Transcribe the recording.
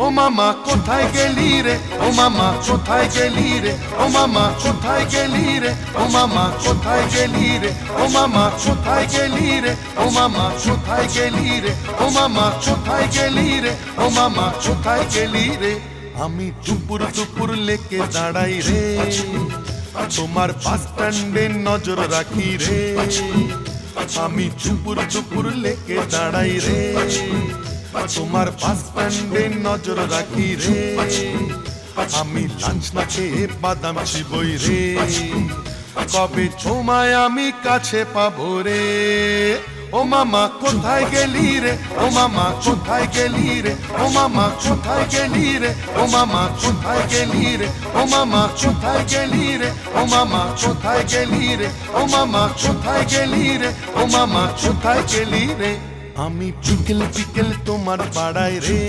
ও মামা কোথায় গেলি রে, ও মামা কোথায় গেলি রে, ও মামা কোথায় গেলি রে, ও মামা কোথায় গেলি রে, ও মামা কোথায় গেলি রে, ও মামা কোথায় গেলি রে, ও মামা কোথায় গেলি রে, ও মামা কোথায় গেলি রে। আমি টুপুর টুপুর লেকে দাঁড়াই রে, তোমার বাস স্ট্যান্ডে নজর রাখি রে। আমি টুপুর টুপুর লেকে দাঁড়াই রে, তোমার বাস স্ট্যান্ডে নজর রাখি রে। আমি লাঞ্চ না খেয়ে বাদাম চিবই রে, কবে তোমায় আমি কাছে পাবো রে। ও মামা কোথায় গেলি রে, ও মামা কোথায় গেলি রে, ও মামা কোথায় গেলি রে, ও মামা কোথায় গেলি রে, ও মামা কোথায় গেলি রে, ও মামা কোথায় গেলি রে, ও মামা কোথায় গেলি রে, ও মামা কোথায় গেলি রে। আমি বিকেল বিকেল তোমার পাড়ায় রে,